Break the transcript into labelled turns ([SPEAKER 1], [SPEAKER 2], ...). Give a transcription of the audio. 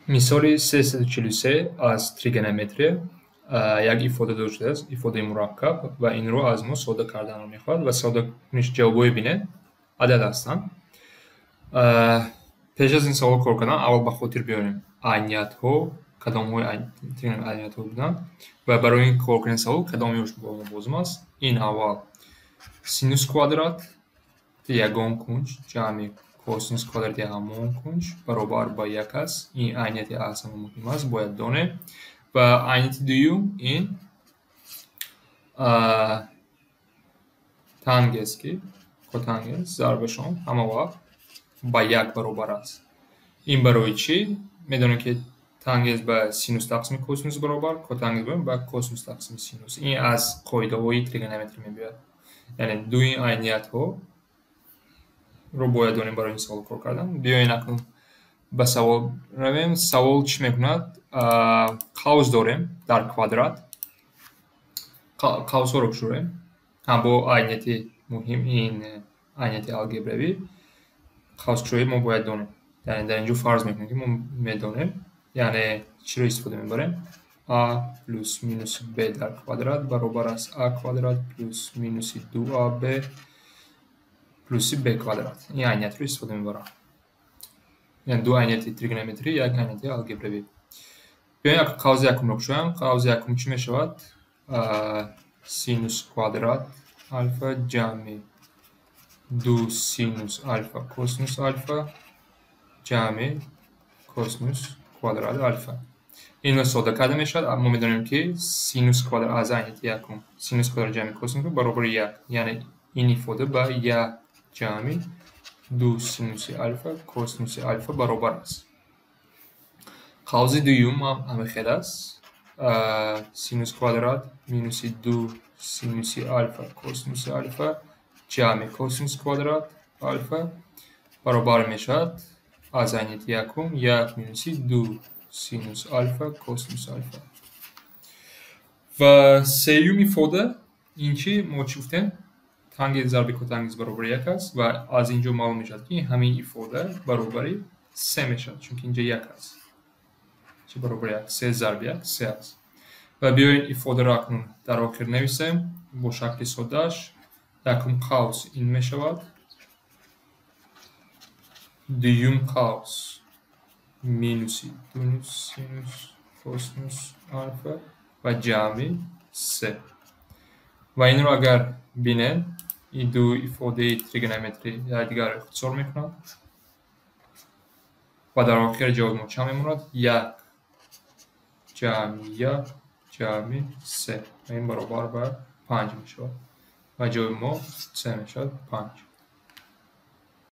[SPEAKER 1] Misoli 343 از تریگونومتری یک ifade داشته است، ifade مرکب و این رو از ما ساده کردن رو میخواد و ساده کنش جوابی بینه عدد هستن. پیش از این سوال کار کردن اول به خاطر بیاریم عینیت ها کدام های عینیت ها بودن و برای این کار کردن سوال کدام یوش با ما بازم است. این اول سینوس کوادرات یگان کنج جمع کوسینوس کوادرات همان کنج برابر با یک است. این عینیت اصلا مهم است باید دانیم. و عینیت دوم این تانگنس که کوتانگنس ضربشان همه وقت با یک برابر است. این برای چی؟ میدونیم که تانگنس به سینوس تقسیم کوسینوس برابر، کوتانگنس به کوسینوس تقسیم سینوس. این از قاعده های تریگونومتری میاد. یعنی دو این عینیت ها رو باید دانیم برای این سوال کار کردن. بیاین اکنون به سوال رویم. سوال چی میکند؟ قوس داریم در کوادرات. قوس ها رو بشوریم هم با عینیت مهم این عینیت الگبروی قوس کشویی ما باید دانیم. یعنی در اینجا فرض میکنیم که ما میدانیم. یعنی چی رو استفاده میبریم؟ a plus minus b در کوادرات برابر است a کوادرات plus minus 2ab plus b کوادرات. این عینیت رو استفاده میبرم. یعنی دو عینیت تریگونومتری یک عینیت الگبروی. بیاین یک قوس یکم رو بشویم. قوس یکم چی میشود؟ سینوس کوادرات الفا جمع دو سینوس الفا کوسینوس الفا جمع کوسینوس کوادرات الفا. این رو ساده کرده میشد. ما میدونیم که سینوس کوادرات از عینیت یکم سینوس کوادرات جمع کوسینوس برابر یک. یعنی این ifade با یک جمع دو سینوس الفا کوسینوس الفا برابر است. قوس دوم هم همه خیلی است. سینوس کوادرات مینوس دو سینوس الفا کوسینوس الفا جمع کوسینوس کوادرات الفا برابر میشد از عینیت یکم یک مینوس دو سینوس الفا کوسینوس الفا. و سوم ifade این چی ما چی گفتیم؟ تانگنس ضرب کوتانگنس برابر یک است و از اینجا معلوم میشد که همین ifade برابری 3 میشد چون که اینجا یک است. چی برابر یک؟ 3 ضرب یک 3 است. و بیاین ifade را اکنون در آخر نویسیم با شکل سادهش. یکم قوس این می شود. دوم قوس مینوس دو سینوس کوسینوس الفا و جمع 3. و این رو اگر بینین این دو ifade تریگونومتری یکدیگر را اختصار میکنند و در آخر جواب ما چند میموند؟ یک جمع یک جمع 3 و این برابر به 5 میشود و جواب ما 3 میشود 5.